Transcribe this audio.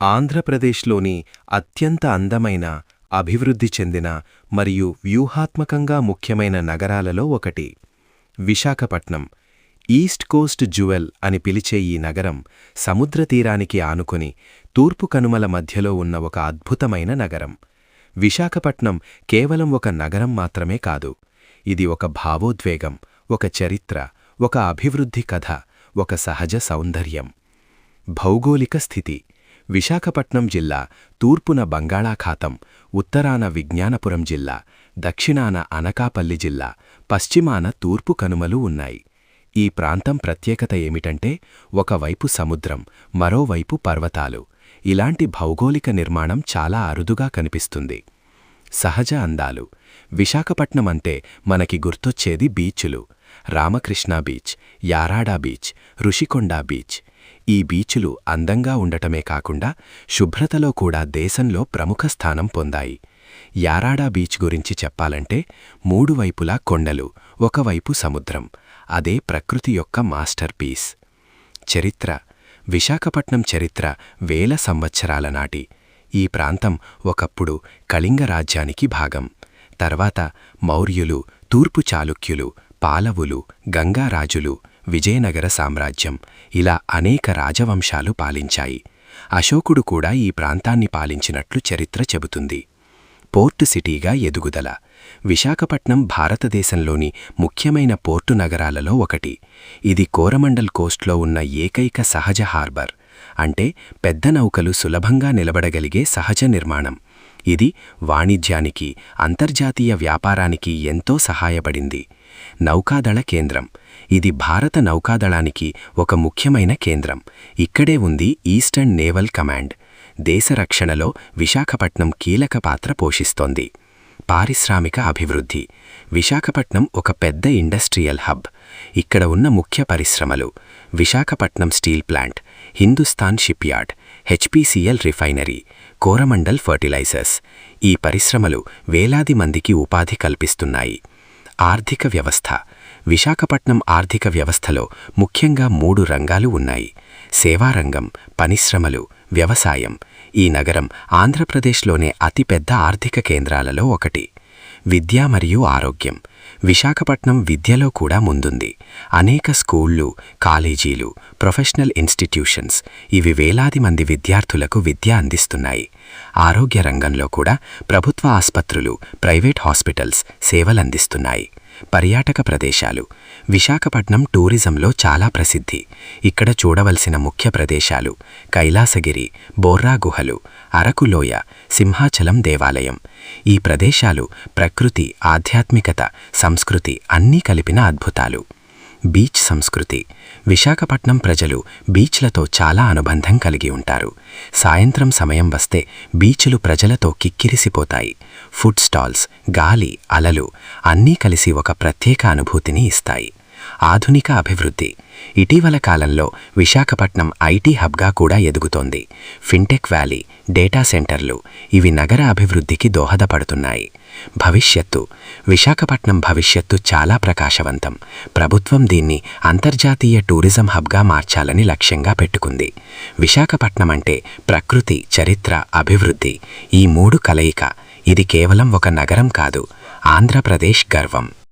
ఆంధ్రప్రదేశ్లోని అత్యంత అందమైన, అభివృద్ధి చెందిన మరియు వ్యూహాత్మకంగా ముఖ్యమైన నగరాలలో ఒకటి విశాఖపట్నం. ఈస్ట్ కోస్ట్ జ్యువెల్ అని పిలిచే ఈ నగరం సముద్రతీరానికి ఆనుకొని తూర్పు కనుమల మధ్యలో ఉన్న ఒక అద్భుతమైన నగరం. విశాఖపట్నం కేవలం ఒక నగరం మాత్రమే కాదు, ఇది ఒక భావోద్వేగం, ఒక చరిత్ర, ఒక అభివృద్ధి కథ, ఒక సహజ సౌందర్యం. భౌగోళిక స్థితి: విశాఖపట్నం జిల్లా తూర్పున బంగాళాఖాతం, ఉత్తరాన విజ్ఞానపురం జిల్లా, దక్షిణాన అనకాపల్లి జిల్లా, పశ్చిమాన తూర్పు కనుమలు ఉన్నాయి. ఈ ప్రాంతం ప్రత్యేకత ఏమిటంటే, ఒకవైపు సముద్రం, మరోవైపు పర్వతాలు. ఇలాంటి భౌగోళిక నిర్మాణం చాలా అరుదుగా కనిపిస్తుంది. సహజ అందాలు: విశాఖపట్నం అంటే మనకి గుర్తొచ్చేది బీచ్లు. Ramakrishna beach, Yarada beach, Rushikonda beach. ఈ బీచ్లు అందంగా ఉండటమే కాకుండా శుభ్రతలో కూడా దేశంలో ప్రముఖ స్థానం పొందాయి. యారాడ బీచ్ గురించి చెప్పాలంటే, మూడు వైపులా కొండలు, ఒకవైపు సముద్రం. అదే ప్రకృతి యొక్క మాస్టర్ పీస్. చరిత్ర: విశాఖపట్నం చరిత్ర వేల సంవత్సరాల నాటి. ఈ ప్రాంతం ఒకప్పుడు కళింగ రాజ్యానికి భాగం. తర్వాత మౌర్యులు, తూర్పు చాళుక్యులు, పాలవులు, గంగారాజులు, విజయనగర సామ్రాజ్యం, ఇలా అనేక రాజవంశాలు పాలించాయి. అశోకుడు కూడా ఈ ప్రాంతాన్ని పాలించినట్లు చరిత్ర చెబుతుంది. పోర్టు సిటీగా ఎదుగుదల: విశాఖపట్నం భారతదేశంలోని ముఖ్యమైన పోర్టు నగరాలలో ఒకటి. ఇది కోరమండల్ కోస్ట్లో ఉన్న ఏకైక సహజ హార్బర్, అంటే పెద్ద నౌకలు సులభంగా నిలబడగలిగే సహజ నిర్మాణం. ఇది వాణిజ్యానికి, అంతర్జాతీయ వ్యాపారానికి ఎంతో సహాయపడింది. నౌకాదళ కేంద్రం: ఇది భారత నౌకాదళానికి ఒక ముఖ్యమైన కేంద్రం. ఇక్కడే ఉంది ఈస్టర్న్ నేవల్ కమాండ్. దేశ రక్షణలో విశాఖపట్నం కీలక పాత్ర పోషిస్తోంది. పారిశ్రామిక అభివృద్ధి: విశాఖపట్నం ఒక పెద్ద ఇండస్ట్రియల్ హబ్. ఇక్కడ ఉన్న ముఖ్య పరిశ్రమలు: Visakhapatnam steel plant, Hindustan shipyard, HPCL refinery, Coromandel fertilisers. ఈ పరిశ్రమలు వేలాది మందికి ఉపాధి కల్పిస్తున్నాయి. ఆర్థిక వ్యవస్థ: విశాఖపట్నం ఆర్థిక వ్యవస్థలో ముఖ్యంగా 3 రంగాలు ఉన్నాయి: సేవారంగం, పరిశ్రమలు, వ్యవసాయం. ఈ నగరం ఆంధ్రప్రదేశ్లోనే అతిపెద్ద ఆర్థిక కేంద్రాలలో ఒకటి. విద్య మరియు ఆరోగ్యం: విశాఖపట్నం విద్యలో కూడా ముందుంది. అనేక స్కూళ్ళు, కాలేజీలు, ప్రొఫెషనల్ ఇన్స్టిట్యూషన్స్, ఇవి వేలాది మంది విద్యార్థులకు విద్య అందిస్తున్నాయి. ఆరోగ్య రంగంలో కూడా ప్రభుత్వ ఆస్పత్రులు, ప్రైవేట్ హాస్పిటల్స్ సేవలందిస్తున్నాయి. పర్యాటక ప్రదేశాలు: విశాఖపట్నం టూరిజంలో చాలా ప్రసిద్ధి. ఇక్కడ చూడవలసిన ముఖ్య ప్రదేశాలు: కైలాసగిరి, బోర్రా గుహలు, అరకు లోయ, సింహాచలం దేవాలయం. ఈ ప్రదేశాలు ప్రకృతి, ఆధ్యాత్మికత, సంస్కృతి అన్నీ కలిపిన అద్భుతాలు. బీచ్ సంస్కృతి: విశాఖపట్నం ప్రజలు బీచ్లతో చాలా అనుబంధం కలిగి ఉంటారు. సాయంత్రం సమయం వస్తే బీచ్లు ప్రజలతో కిక్కిరిసిపోతాయి. ఫుడ్ స్టాల్స్, గాలి, అలలు అన్నీ కలిసి ఒక ప్రత్యేక అనుభూతిని ఇస్తాయి. ఆధునిక అభివృద్ధి: ఇటీవల కాలంలో విశాఖపట్నం ఐటీ హబ్గా కూడా ఎదుగుతోంది. ఫిన్టెక్ వ్యాలీ, డేటా సెంటర్లు, ఇవి నగర అభివృద్ధికి దోహదపడుతున్నాయి. భవిష్యత్తు: విశాఖపట్నం భవిష్యత్తు చాలా ప్రకాశవంతం. ప్రభుత్వం దీన్ని అంతర్జాతీయ టూరిజం హబ్గా మార్చాలని లక్ష్యంగా పెట్టుకుంది. విశాఖపట్నం అంటే ప్రకృతి, చరిత్ర, అభివృద్ధి, ఈ 3 కలయిక. ఇది కేవలం ఒక నగరం కాదు, ఆంధ్రప్రదేశ్ గర్వం.